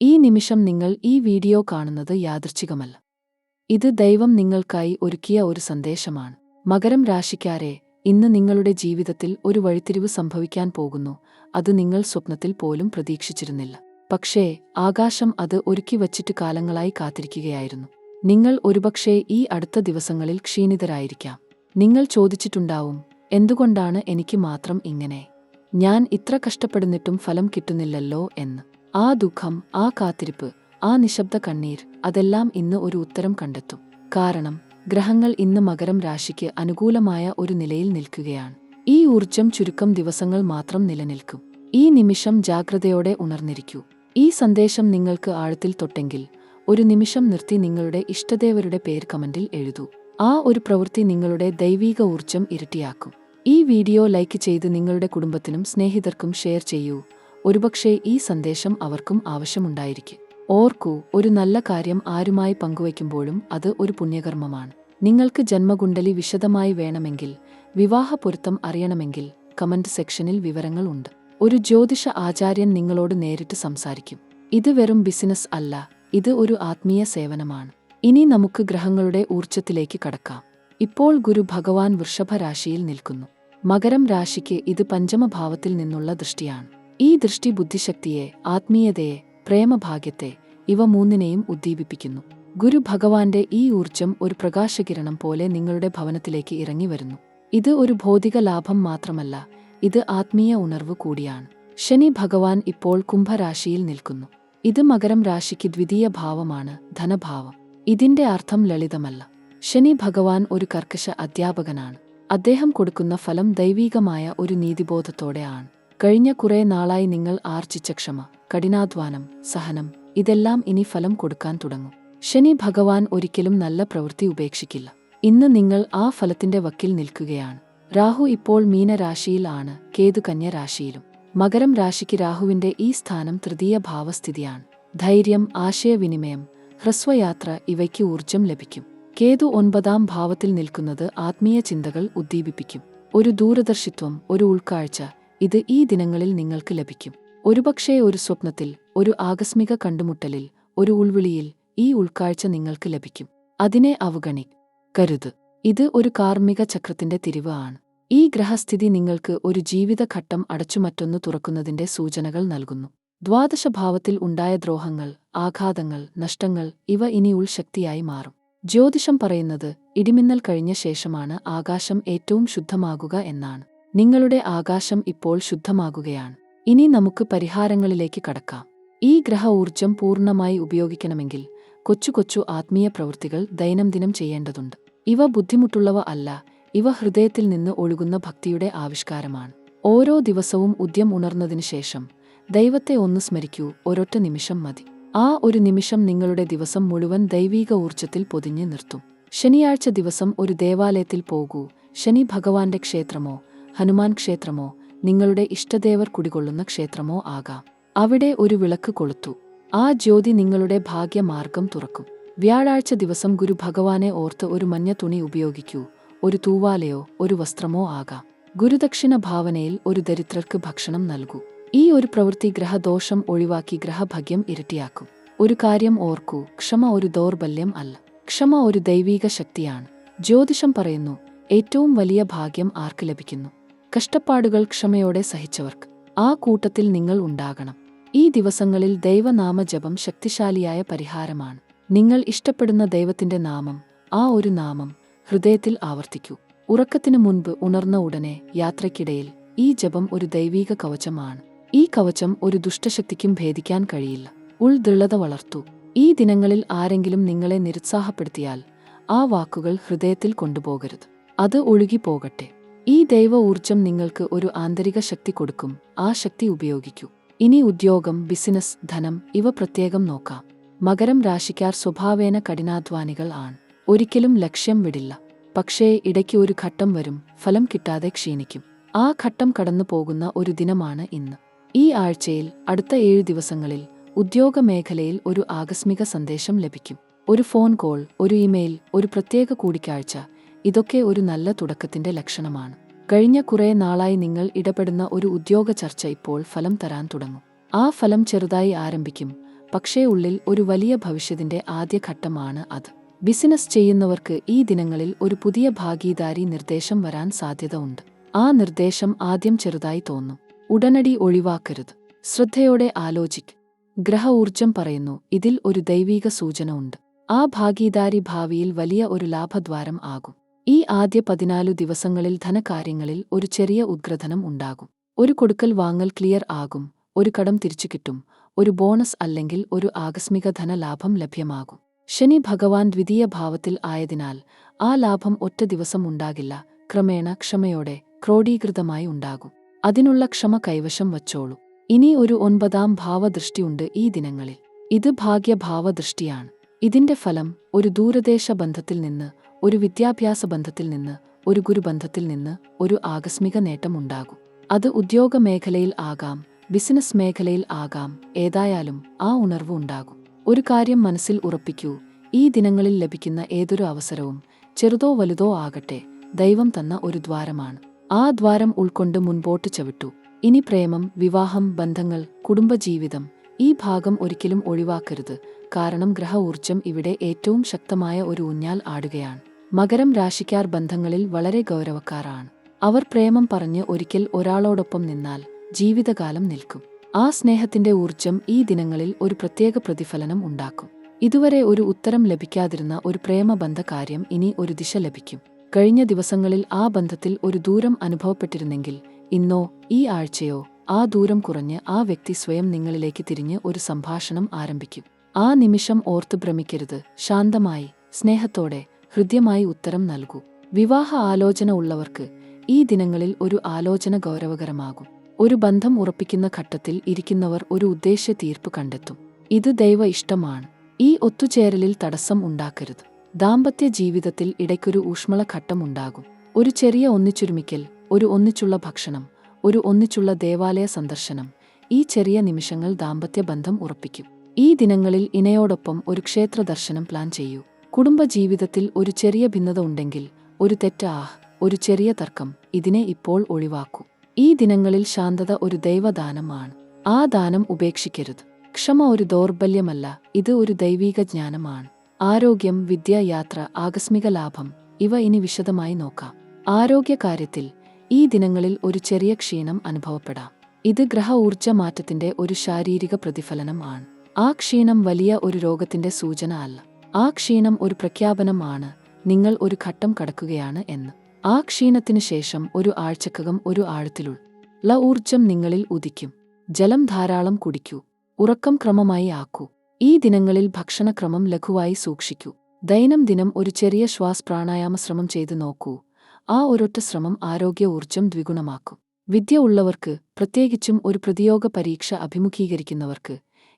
ഈ നിമിഷം നിങ്ങൾ ഈ വീഡിയോ കാണുന്നത് യാദൃച്ഛികമല്ല. ഇത് ദൈവം നിങ്ങൾക്കായി ഒരുക്കിയ ഒരു സന്ദേശമാണ്. മകരം രാശിക്കാരെ, ഇന്ന് നിങ്ങളുടെ ജീവിതത്തിൽ ഒരു വഴിത്തിരിവ് സംഭവിക്കാൻ പോകുന്നു. അത് നിങ്ങൾ സ്വപ്നത്തിൽ പോലും പ്രതീക്ഷിച്ചിരുന്നില്ല. പക്ഷേ ആകാശം അത് ഒരുക്കി വച്ചിട്ട് കാലങ്ങളായി കാത്തിരിക്കുകയായിരുന്നു. നിങ്ങൾ ഒരുപക്ഷേ ഈ അടുത്ത ദിവസങ്ങളിൽ ക്ഷീണിതരായിരിക്കാം. നിങ്ങൾ ചോദിച്ചിട്ടുണ്ടാവും, എന്തുകൊണ്ടാണ് എനിക്ക് മാത്രം ഇങ്ങനെ? ഞാൻ ഇത്ര കഷ്ടപ്പെടുന്നിട്ടും ഫലം കിട്ടുന്നില്ലല്ലോ എന്ന്. ആ ദുഃഖം, ആ കാത്തിരിപ്പ്, ആ നിശബ്ദ കണ്ണീർ, അതെല്ലാം ഇന്ന് ഒരു ഉത്തരം കണ്ടെത്തും. കാരണം ഗ്രഹങ്ങൾ ഇന്ന് മകരം രാശിക്ക് അനുകൂലമായ ഒരു നിലയിൽ നിൽക്കുകയാണ്. ഈ ഊർജം ചുരുക്കം ദിവസങ്ങൾ മാത്രം നിലനിൽക്കും. ഈ നിമിഷം ജാഗ്രതയോടെ ഉണർന്നിരിക്കൂ. ഈ സന്ദേശം നിങ്ങൾക്ക് ആഴത്തിൽ തൊട്ടെങ്കിൽ ഒരു നിമിഷം നിർത്തി നിങ്ങളുടെ ഇഷ്ടദേവരുടെ പേര് കമന്റിൽ എഴുതൂ. ആ ഒരു പ്രവൃത്തി നിങ്ങളുടെ ദൈവീക ഊർജം ഇരട്ടിയാക്കും. ഈ വീഡിയോ ലൈക്ക് ചെയ്ത് നിങ്ങളുടെ കുടുംബത്തിനും സ്നേഹിതർക്കും ഷെയർ ചെയ്യൂ. ഒരുപക്ഷേ ഈ സന്ദേശം അവർക്കും ആവശ്യമുണ്ടായിരിക്കും. ഓർക്കൂ, ഒരു നല്ല കാര്യം ആരുമായി പങ്കുവയ്ക്കുമ്പോഴും അത് ഒരു പുണ്യകർമ്മമാണ്. നിങ്ങൾക്ക് ജന്മകുണ്ഡലി വിശദമായി വേണമെങ്കിൽ, വിവാഹ പൊരുത്തം അറിയണമെങ്കിൽ കമന്റ് സെക്ഷനിൽ വിവരങ്ങൾ ഉണ്ട്. ഒരു ജ്യോതിഷ ആചാര്യൻ നിങ്ങളോട് നേരിട്ട് സംസാരിക്കും. ഇത് വെറും ബിസിനസ് അല്ല, ഇത് ഒരു ആത്മീയ സേവനമാണ്. ഇനി നമുക്ക് ഗ്രഹങ്ങളുടെ ഊർജ്ജത്തിലേക്ക് കടക്കാം. ഇപ്പോൾ ഗുരു ഭഗവാൻ വൃഷഭ രാശിയിൽ നിൽക്കുന്നു. മകരം രാശിക്ക് ഇത് പഞ്ചമഭാവത്തിൽ നിന്നുള്ള ദൃഷ്ടിയാണ്. ഈ ദൃഷ്ടി ബുദ്ധിശക്തിയെ, ആത്മീയതയെ, പ്രേമഭാഗ്യത്തെ, ഇവ മൂന്നിനെയും ഉദ്ദീപിപ്പിക്കുന്നു. ഗുരു ഭഗവാന്റെ ഈ ഊർജം ഒരു പ്രകാശകിരണം പോലെ നിങ്ങളുടെ ഭവനത്തിലേക്ക് ഇറങ്ങി വരുന്നു. ഇത് ഒരു ഭൗതിക ലാഭം മാത്രമല്ല, ഇത് ആത്മീയ ഉണർവ് കൂടിയാണ്. ശനി ഭഗവാൻ ഇപ്പോൾ കുംഭരാശിയിൽ നിൽക്കുന്നു. ഇത് മകരം രാശിക്ക് ദ്വിതീയ ഭാവമാണ്, ധനഭാവം. ഇതിന്റെ അർത്ഥം ലളിതമല്ല. ശനി ഭഗവാൻ ഒരു കർക്കശ അധ്യാപകനാണ്. അദ്ദേഹം കൊടുക്കുന്ന ഫലം ദൈവീകമായ ഒരു നീതിബോധത്തോടെയാണ്. കഴിഞ്ഞ കുറേ നാളായി നിങ്ങൾ ആർജിച്ച ക്ഷമ, കഠിനാധ്വാനം, സഹനം, ഇതെല്ലാം ഇനി ഫലം കൊടുക്കാൻ തുടങ്ങും. ശനി ഭഗവാൻ ഒരിക്കലും നല്ല പ്രവൃത്തി ഉപേക്ഷിക്കില്ല. ഇന്ന് നിങ്ങൾ ആ ഫലത്തിന്റെ വക്കിൽ നിൽക്കുകയാണ്. രാഹു ഇപ്പോൾ മീനരാശിയിൽ ആണ്, കേതു കന്യ രാശിയിലും. മകരം രാശിക്ക് രാഹുവിന്റെ ഈ സ്ഥാനം തൃതീയ ഭാവസ്ഥിതിയാണ്. ധൈര്യം, ആശയവിനിമയം, ഹ്രസ്വയാത്ര, ഇവയ്ക്ക് ഊർജം ലഭിക്കും. കേതു 9ാം ഭാവത്തിൽ നിൽക്കുന്നത് ആത്മീയ ചിന്തകൾ ഉദ്ദീപിപ്പിക്കും. ഒരു ദൂരദർശിത്വം, ഒരു ഉൾക്കാഴ്ച, ഇത് ഈ ദിനങ്ങളിൽ നിങ്ങൾക്ക് ലഭിക്കും. ഒരുപക്ഷേ ഒരു സ്വപ്നത്തിൽ, ഒരു ആകസ്മിക കണ്ടുമുട്ടലിൽ, ഒരു ഉൾവിളിയിൽ ഈ ഉൾക്കാഴ്ച നിങ്ങൾക്ക് ലഭിക്കും. അതിനെ അവഗണിക്കരുത്. ഇത് ഒരു കാർമ്മിക ചക്രത്തിന്റെ തിരിവ് ആണ്. ഈ ഗ്രഹസ്ഥിതി നിങ്ങൾക്ക് ഒരു ജീവിതഘട്ടം അടച്ചു മറ്റൊന്ന് തുറക്കുന്നതിന്റെ സൂചനകൾ നൽകുന്നു. ദ്വാദശഭാവത്തിൽ ഉണ്ടായ ദ്രോഹങ്ങൾ, ആഘാതങ്ങൾ, നഷ്ടങ്ങൾ, ഇവ ഇനി ഉൾശക്തിയായി മാറും. ജ്യോതിഷം പറയുന്നത് ഇടിമിന്നൽ കഴിഞ്ഞ ശേഷമാണ് ആകാശം ഏറ്റവും ശുദ്ധമാകുക എന്നാണ്. നിങ്ങളുടെ ആകാശം ഇപ്പോൾ ശുദ്ധമാകുകയാണ്. ഇനി നമുക്ക് പരിഹാരങ്ങളിലേക്ക് കടക്കാം. ഈ ഗ്രഹ ഊർജം പൂർണ്ണമായി ഉപയോഗിക്കണമെങ്കിൽ കൊച്ചു കൊച്ചു ആത്മീയ പ്രവൃത്തികൾ ദൈനംദിനം ചെയ്യേണ്ടതുണ്ട്. ഇവ ബുദ്ധിമുട്ടുള്ളവ അല്ല, ഇവ ഹൃദയത്തിൽ നിന്ന് ഒഴുകുന്ന ഭക്തിയുടെ ആവിഷ്കാരമാണ്. ഓരോ ദിവസവും ഉണർന്നതിനു ശേഷം ദൈവത്തെ ഒന്ന് സ്മരിക്കൂ. ഒരൊറ്റ നിമിഷം മതി. ആ ഒരു നിമിഷം നിങ്ങളുടെ ദിവസം മുഴുവൻ ദൈവീക ഊർജത്തിൽ പൊതിഞ്ഞു നിർത്തും. ശനിയാഴ്ച ദിവസം ഒരു ദേവാലയത്തിൽ പോകൂ. ശനി ഭഗവാന്റെ ക്ഷേത്രമോ ഹനുമാൻ ക്ഷേത്രമോ നിങ്ങളുടെ ഇഷ്ടദേവർ കുടികൊള്ളുന്ന ക്ഷേത്രമോ ആകാം. അവിടെ ഒരു വിളക്ക് കൊളുത്തു. ആ ജ്യോതി നിങ്ങളുടെ ഭാഗ്യമാർഗം തുറക്കും. വ്യാഴാഴ്ച ദിവസം ഗുരു ഭഗവാനെ ഓർത്ത് ഒരു മഞ്ഞ തുണി ഉപയോഗിക്കൂ. ഒരു തൂവാലയോ ഒരു വസ്ത്രമോ ആകാം. ഗുരുദക്ഷിണ ഭാവനയിൽ ഒരു ദരിദ്രർക്ക് ഭക്ഷണം നൽകൂ. ഈ ഒരു പ്രവൃത്തി ഗ്രഹദോഷം ഒഴിവാക്കി ഗ്രഹഭാഗ്യം ഇരട്ടിയാക്കും. ഒരു കാര്യം ഓർക്കൂ, ക്ഷമ ഒരു ദൗർബല്യം അല്ല. ക്ഷമ ഒരു ദൈവീക ശക്തിയാണ്. ജ്യോതിഷം പറയുന്നു, ഏറ്റവും വലിയ ഭാഗ്യം ആർക്ക് ലഭിക്കുന്നു? കഷ്ടപ്പാടുകൾ ക്ഷമയോടെ സഹിച്ചവർക്ക്. ആ കൂട്ടത്തിൽ നിങ്ങൾ ഉണ്ടാകണം. ഈ ദിവസങ്ങളിൽ ദൈവനാമജപം ശക്തിശാലിയായ പരിഹാരമാണ്. നിങ്ങൾ ഇഷ്ടപ്പെടുന്ന ദൈവത്തിന്റെ നാമം, ആ ഒരു നാമം ഹൃദയത്തിൽ ആവർത്തിക്കൂ. ഉറക്കത്തിനു മുൻപ്, ഉണർന്ന ഉടനെ, യാത്രയ്ക്കിടയിൽ. ഈ ജപം ഒരു ദൈവീക കവചമാണ്. ഈ കവചം ഒരു ദുഷ്ടശക്തിക്കും ഭേദിക്കാൻ കഴിയില്ല. ദൃഢത വളർത്തൂ. ഈ ദിനങ്ങളിൽ ആരെങ്കിലും നിങ്ങളെ നിരുത്സാഹപ്പെടുത്തിയാൽ ആ വാക്കുകൾ ഹൃദയത്തിൽ കൊണ്ടുപോകരുത്. അത് ഒഴുകിപ്പോകട്ടെ. ഈ ദൈവ ഊർജം നിങ്ങൾക്ക് ഒരു ആന്തരിക ശക്തി കൊടുക്കും. ആ ശക്തി ഉപയോഗിക്കൂ. ഇനി ഉദ്യോഗം, ബിസിനസ്, ധനം, ഇവ പ്രത്യേകം നോക്കാം. മകരം രാശിക്കാർ സ്വഭാവേന കഠിനാധ്വാനികൾ ആണ്. ഒരിക്കലും ലക്ഷ്യം വിടില്ല. പക്ഷേ ഇടയ്ക്ക് ഒരു ഘട്ടം വരും, ഫലം കിട്ടാതെ ക്ഷീണിക്കും. ആ ഘട്ടം കടന്നു പോകുന്ന ഒരു ദിനമാണ് ഇന്ന്. ഈ ആഴ്ചയിൽ, അടുത്ത 7 ദിവസങ്ങളിൽ ഉദ്യോഗ മേഖലയിൽ ഒരു ആകസ്മിക സന്ദേശം ലഭിക്കും. ഒരു ഫോൺ കോൾ, ഒരു ഇമെയിൽ, ഒരു പ്രത്യേക കൂടിക്കാഴ്ച, ഇതൊക്കെ ഒരു നല്ല തുടക്കത്തിന്റെ ലക്ഷണമാണ്. കഴിഞ്ഞ കുറേ നാളായി നിങ്ങൾ ഇടപെടുന്ന ഒരു ഉദ്യോഗ ചർച്ച ഇപ്പോൾ ഫലം തരാൻ തുടങ്ങും. ആ ഫലം ചെറുതായി ആരംഭിക്കും, പക്ഷേ ഉള്ളിൽ ഒരു വലിയ ഭവിഷ്യത്തിന്റെ ആദ്യ ഘട്ടമാണ് അത്. ബിസിനസ് ചെയ്യുന്നവർക്ക് ഈ ദിനങ്ങളിൽ ഒരു പുതിയ ഭാഗീദാരി നിർദ്ദേശം വരാൻ സാധ്യത ഉണ്ട്. ആ നിർദ്ദേശം ആദ്യം ചെറുതായി തോന്നും. ഉടനടി ഒഴിവാക്കരുത്. ശ്രദ്ധയോടെ ആലോചിക്ക്. ഗ്രഹ ഊർജം പറയുന്നു ഇതിൽ ഒരു ദൈവീക സൂചന ഉണ്ട്. ആ ഭാഗീദാരി ഭാവിയിൽ വലിയ ഒരു ലാഭദ്വാരം ആകും. ഈ ആദ്യ 14 ദിവസങ്ങളിൽ ധനകാര്യങ്ങളിൽ ഒരു ചെറിയ ഉദ്ഗ്രഥനം ഉണ്ടാകും. ഒരു കൊടുക്കൽ വാങ്ങൽ ക്ലിയർ ആകും, ഒരു കടം തിരിച്ചു കിട്ടും, ഒരു ബോണസ് അല്ലെങ്കിൽ ഒരു ആകസ്മിക ധനലാഭം ലഭ്യമാകും. ശനി ഭഗവാൻ ദ്വിതീയ ഭാവത്തിൽ ആയതിനാൽ ആ ലാഭം ഒറ്റ ദിവസം ഉണ്ടാകില്ല, ക്രമേണ ക്ഷമയോടെ ക്രോഡീകൃതമായി ഉണ്ടാകും. അതിനുള്ള ക്ഷമ കൈവശം വച്ചോളൂ. ഇനി ഒരു 9ാം ഭാവദൃഷ്ടിയുണ്ട് ഈ ദിനങ്ങളിൽ. ഇത് ഭാഗ്യഭാവദൃഷ്ടിയാണ്. ഇതിന്റെ ഫലം ഒരു ദൂരദേശ ബന്ധത്തിൽ നിന്ന്, ഒരു വിദ്യാഭ്യാസ ബന്ധത്തിൽ നിന്ന്, ഒരു ഗുരുബന്ധത്തിൽ നിന്ന് ഒരു ആകസ്മിക നേട്ടം ഉണ്ടാകും. അത് ഉദ്യോഗ മേഖലയിൽ ആകാം, ബിസിനസ് മേഖലയിൽ ആകാം, ഏതായാലും ആ ഉണർവ് ഉണ്ടാകും. ഒരു കാര്യം മനസ്സിൽ ഉറപ്പിക്കൂ, ഈ ദിനങ്ങളിൽ ലഭിക്കുന്ന ഏതൊരു അവസരവും, ചെറുതോ വലുതോ ആകട്ടെ, ദൈവം തന്ന ഒരു ദ്വാരമാണ്. ആ ദ്വാരം ഉൾക്കൊണ്ട് മുൻപോട്ട് ചവിട്ടൂ. ഇനി പ്രേമം, വിവാഹം, ബന്ധങ്ങൾ, കുടുംബജീവിതം, ഈ ഭാഗം ഒരിക്കലും ഒഴിവാക്കരുത്. കാരണം ഗ്രഹ ഊർജം ഇവിടെ ഏറ്റവും ശക്തമായ ഒരു ഊഞ്ഞാൽ ആടുകയാണ്. മകരം രാശിക്കാർ ബന്ധങ്ങളിൽ വളരെ ഗൗരവക്കാരാണ്. അവർ പ്രേമം പറഞ്ഞ് ഒരിക്കൽ ഒരാളോടൊപ്പം നിന്നാൽ ജീവിതകാലം നിൽക്കും. ആ സ്നേഹത്തിന്റെ ഊർജം ഈ ദിനങ്ങളിൽ ഒരു പ്രത്യേക പ്രതിഫലനം ഉണ്ടാക്കും. ഇതുവരെ ഒരു ഉത്തരം ലഭിക്കാതിരുന്ന ഒരു പ്രേമബന്ധ കാര്യം ഇനി ഒരു ദിശ ലഭിക്കും. കഴിഞ്ഞ ദിവസങ്ങളിൽ ആ ബന്ധത്തിൽ ഒരു ദൂരം അനുഭവപ്പെട്ടിരുന്നെങ്കിൽ ഇന്നോ ഈ ആഴ്ചയോ ആ ദൂരം കുറഞ്ഞ് ആ വ്യക്തി സ്വയം നിങ്ങളിലേക്ക് തിരിഞ്ഞ് ഒരു സംഭാഷണം ആരംഭിക്കും. ആ നിമിഷം ഓർത്ത് ഭ്രമിക്കരുത്. ശാന്തമായി, സ്നേഹത്തോടെ, ഹൃദ്യമായി ഉത്തരം നൽകൂ. വിവാഹ ആലോചന ഉള്ളവർക്ക് ഈ ദിനങ്ങളിൽ ഒരു ആലോചന ഗൗരവകരമാകും. ഒരു ബന്ധം ഉറപ്പിക്കുന്ന ഘട്ടത്തിൽ ഇരിക്കുന്നവർ ഒരു ഉദ്ദേശ്യ തീർപ്പ് കണ്ടെത്തും. ഇത് ദൈവ ഇഷ്ടമാണ്. ഈ ഒത്തുചേരലിൽ തടസ്സം ഉണ്ടാക്കരുത്. ദാമ്പത്യ ജീവിതത്തിൽ ഇടയ്ക്കൊരു ഊഷ്മള ഘട്ടം ഉണ്ടാകും. ഒരു ചെറിയ ഒന്നിച്ചുരുമിക്കൽ, ഒരു ഒന്നിച്ചുള്ള ഭക്ഷണം, ഒരു ഒന്നിച്ചുള്ള ദേവാലയ സന്ദർശനം, ഈ ചെറിയ നിമിഷങ്ങൾ ദാമ്പത്യ ബന്ധം ഉറപ്പിക്കും. ഈ ദിനങ്ങളിൽ ഇണയോടൊപ്പം ഒരു ക്ഷേത്ര ദർശനം പ്ലാൻ ചെയ്യൂ. കുടുംബജീവിതത്തിൽ ഒരു ചെറിയ ഭിന്നത ഉണ്ടെങ്കിൽ, ഒരു ഒരു ചെറിയ തർക്കം, ഇതിനെ ഇപ്പോൾ ഒഴിവാക്കൂ. ഈ ദിനങ്ങളിൽ ശാന്തത ഒരു ദൈവദാനമാണ്. ആ ദാനം ഉപേക്ഷിക്കരുത്. ക്ഷമ ഒരു ദൗർബല്യമല്ല, ഇത് ഒരു ദൈവീക ജ്ഞാനമാണ്. ആരോഗ്യം, വിദ്യ, യാത്ര, ആകസ്മിക ലാഭം, ഇവ ഇനി വിശദമായി നോക്കാം. ആരോഗ്യകാര്യത്തിൽ ഈ ദിനങ്ങളിൽ ഒരു ചെറിയ ക്ഷീണം അനുഭവപ്പെടാം. ഇത് ഗ്രഹ ഊർജ മാറ്റത്തിന്റെ ഒരു ശാരീരിക പ്രതിഫലനം ആണ്. ആ ക്ഷീണം വലിയ ഒരു രോഗത്തിന്റെ സൂചന അല്ല. ആ ക്ഷീണം ഒരു പ്രഖ്യാപനമാണ്, നിങ്ങൾ ഒരു ഘട്ടം കടക്കുകയാണ് എന്ന്. ആ ക്ഷീണത്തിനു ശേഷം ഒരു ആഴ്ചക്കകം ഒരു ആഴത്തിലുള്ള ഊർജം നിങ്ങളിൽ ഉദിക്കും. ജലം ധാരാളം കുടിക്കൂ. ഉറക്കം ക്രമമായി ആക്കൂ. ഈ ദിനങ്ങളിൽ ഭക്ഷണക്രമം ലഘുവായി സൂക്ഷിക്കൂ. ദൈനംദിനം ഒരു ചെറിയ പ്രാണായാമ ശ്രമം ചെയ്തു നോക്കൂ. ആ ഒരൊറ്റ ശ്രമം ആരോഗ്യ ഊർജം ദ്വിഗുണമാക്കും. വിദ്യ ഉള്ളവർക്ക്, പ്രത്യേകിച്ചും ഒരു പ്രതിയോഗ പരീക്ഷ അഭിമുഖീകരിക്കുന്നവർക്ക്,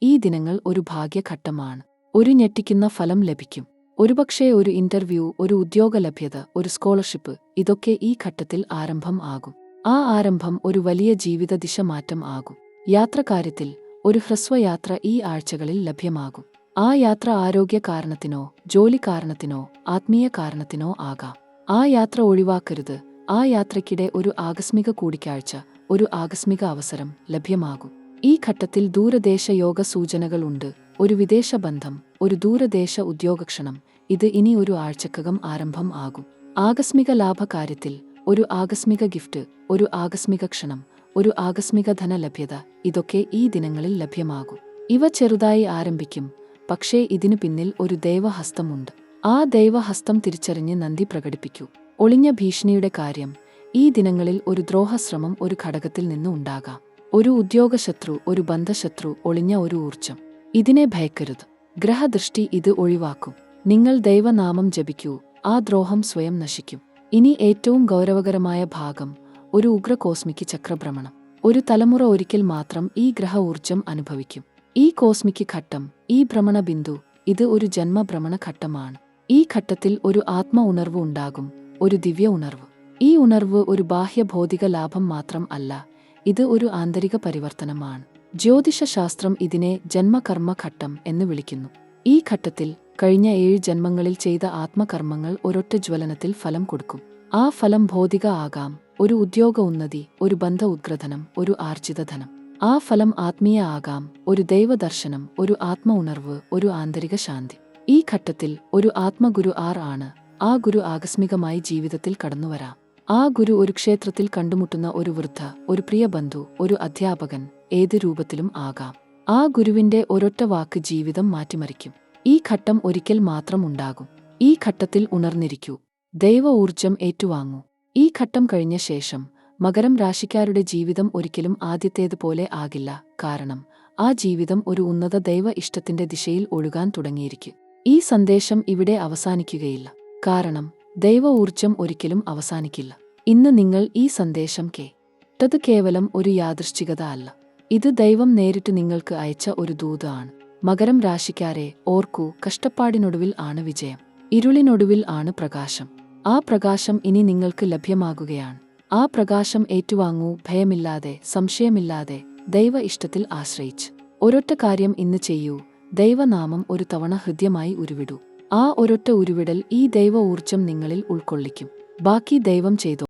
ഈ ദിനങ്ങൾ ഒരു ഭാഗ്യഘട്ടമാണ്. ഒരു ഞെട്ടിക്കുന്ന ഫലം ലഭിക്കും. ഒരുപക്ഷേ ഒരു ഇന്റർവ്യൂ, ഒരു ഉദ്യോഗ ലഭ്യത, ഒരു സ്കോളർഷിപ്പ്, ഇതൊക്കെ ഈ ഘട്ടത്തിൽ ആരംഭം ആകും. ആ ആരംഭം ഒരു വലിയ ജീവിത ദിശ മാറ്റം ആകും. യാത്രകാര്യത്തിൽ ഒരു ഹ്രസ്വയാത്ര ഈ ആഴ്ചകളിൽ ലഭ്യമാകും. ആ യാത്ര ആരോഗ്യ കാരണത്തിനോ, ജോലി കാരണത്തിനോ, ആത്മീയ കാരണത്തിനോ ആകാം. ആ യാത്ര ഒഴിവാക്കരുത്. ആ യാത്രയ്ക്കിടെ ഒരു ആകസ്മിക കൂടിക്കാഴ്ച, ഒരു ആകസ്മിക അവസരം ലഭ്യമാകും. ഈ ഘട്ടത്തിൽ ദൂരദേശ യോഗ സൂചനകൾ ഉണ്ട്. ഒരു വിദേശ ബന്ധം, ഒരു ദൂരദേശ ഉദ്യോഗക്ഷണം, ഇത് ഇനി ഒരു ആഴ്ചക്കകം ആരംഭം ആകും. ആകസ്മിക ലാഭകാര്യത്തിൽ ഒരു ആകസ്മിക ഗിഫ്റ്റ്, ഒരു ആകസ്മിക ക്ഷണം, ഒരു ആകസ്മിക ധനലഭ്യത, ഇതൊക്കെ ഈ ദിനങ്ങളിൽ ലഭ്യമാകും. ഇവ ചെറുതായി ആരംഭിക്കും, പക്ഷേ ഇതിനു പിന്നിൽ ഒരു ദൈവഹസ്തമുണ്ട്. ആ ദൈവഹസ്തം തിരിച്ചറിഞ്ഞ് നന്ദി പ്രകടിപ്പിക്കൂ. ഒളിഞ്ഞ ഭീഷണിയുടെ കാര്യം, ഈ ദിനങ്ങളിൽ ഒരു ദ്രോഹശ്രമം ഒരു ഘടകത്തിൽ നിന്ന് ഉണ്ടാകാം. ഒരു ഉദ്യോഗശത്രു, ഒരു ബന്ധശത്രു, ഒളിഞ്ഞ ഒരു ഊർജം, ഇതിനെ ഭയക്കരുത്. ഗ്രഹദൃഷ്ടി ഇത് ഒഴിവാക്കും. നിങ്ങൾ ദൈവനാമം ജപിക്കൂ, ആ ദ്രോഹം സ്വയം നശിക്കും. ഇനി ഏറ്റവും ഗൗരവകരമായ ഭാഗം, ഒരു ഉഗ്ര കോസ്മിക് ചക്രഭ്രമണം. ഒരു തലമുറ ഒരിക്കൽ മാത്രം ഈ ഗ്രഹ ഊർജം അനുഭവിക്കും. ഈ കോസ്മിക് ഘട്ടം, ഈ ഭ്രമണ ബിന്ദു, ഇത് ഒരു ജന്മഭ്രമണ ഘട്ടമാണ്. ഈ ഘട്ടത്തിൽ ഒരു ആത്മ ഉണർവ് ഉണ്ടാകും, ഒരു ദിവ്യ ഉണർവ്. ഈ ഉണർവ് ഒരു ബാഹ്യ ഭൗതിക ലാഭം മാത്രം അല്ല, ഇത് ഒരു ആന്തരിക പരിവർത്തനമാണ്. ജ്യോതിഷശാസ്ത്രം ഇതിനെ ജന്മകർമ്മ ഘട്ടം എന്ന് വിളിക്കുന്നു. ഈ ഘട്ടത്തിൽ കഴിഞ്ഞ 7 ജന്മങ്ങളിൽ ചെയ്ത ആത്മകർമ്മങ്ങൾ ഒരൊറ്റ ജ്വലനത്തിൽ ഫലം കൊടുക്കും. ആ ഫലം ഭൗതിക ആകാം, ഒരു ഉദ്യോഗ ഉന്നതി, ഒരു ബന്ധ ഉദ്ഗ്രഥനം, ഒരു ആർജിത ധനം. ആ ഫലം ആത്മീയ ആകാം, ഒരു ദൈവദർശനം, ഒരു ആത്മ ഉണർവ്, ഒരു ആന്തരിക ശാന്തി. ഈ ഘട്ടത്തിൽ ഒരു ആത്മഗുരു ആണ്. ആ ഗുരു ആകസ്മികമായി ജീവിതത്തിൽ കടന്നുവരാം. ആ ഗുരു ഒരു ക്ഷേത്രത്തിൽ കണ്ടുമുട്ടുന്ന ഒരു വൃദ്ധ, ഒരു പ്രിയ ബന്ധു, ഒരു അധ്യാപകൻ, ഏത് രൂപത്തിലും ആകാം. ആ ഗുരുവിന്റെ ഒരൊറ്റ വാക്ക് ജീവിതം മാറ്റിമറിക്കും. ഈ ഘട്ടം ഒരിക്കൽ മാത്രം ഉണ്ടാകും. ഈ ഘട്ടത്തിൽ ഉണർന്നിരിക്കൂ. ദൈവ ഊർജം ഏറ്റുവാങ്ങൂ. ഈ ഘട്ടം കഴിഞ്ഞ ശേഷം മകരം രാശിക്കാരുടെ ജീവിതം ഒരിക്കലും ആദ്യത്തേതുപോലെ ആകില്ല. കാരണം ആ ജീവിതം ഒരു ഉന്നത ദൈവ ഇഷ്ടത്തിന്റെ ദിശയിൽ ഒഴുകാൻ തുടങ്ങിയിരിക്കും. ഈ സന്ദേശം ഇവിടെ അവസാനിക്കുകയില്ല. കാരണം ദൈവ ഊർജം ഒരിക്കലും അവസാനിക്കില്ല. ഇന്ന് നിങ്ങൾ ഈ സന്ദേശം കേട്ടത് കേവലം ഒരു യാദൃശ്ചികത അല്ല. ഇത് ദൈവം നേരിട്ട് നിങ്ങൾക്ക് അയച്ച ഒരു ദൂത് ആണ്. മകരം രാശിക്കാരെ ഓർക്കൂ, കഷ്ടപ്പാടിനൊടുവിൽ ആണ് വിജയം. ഇരുളിനൊടുവിൽ ആണ് പ്രകാശം. ആ പ്രകാശം ഇനി നിങ്ങൾക്ക് ലഭ്യമാകുകയാണ്. ആ പ്രകാശം ഏറ്റുവാങ്ങൂ, ഭയമില്ലാതെ, സംശയമില്ലാതെ, ദൈവ ഇഷ്ടത്തിൽ ആശ്രയിച്ച്. ഒരൊറ്റ കാര്യം ഇന്ന് ചെയ്യൂ. ദൈവനാമം ഒരു തവണ ഹൃദ്യമായി ഉരുവിടൂ. ആ ഒരൊറ്റ ഉരുവിടൽ ഈ ദൈവ ഊർജം നിങ്ങളിൽ ഉൾക്കൊള്ളിക്കും. ബാക്കി ദൈവം ചെയ്തോ.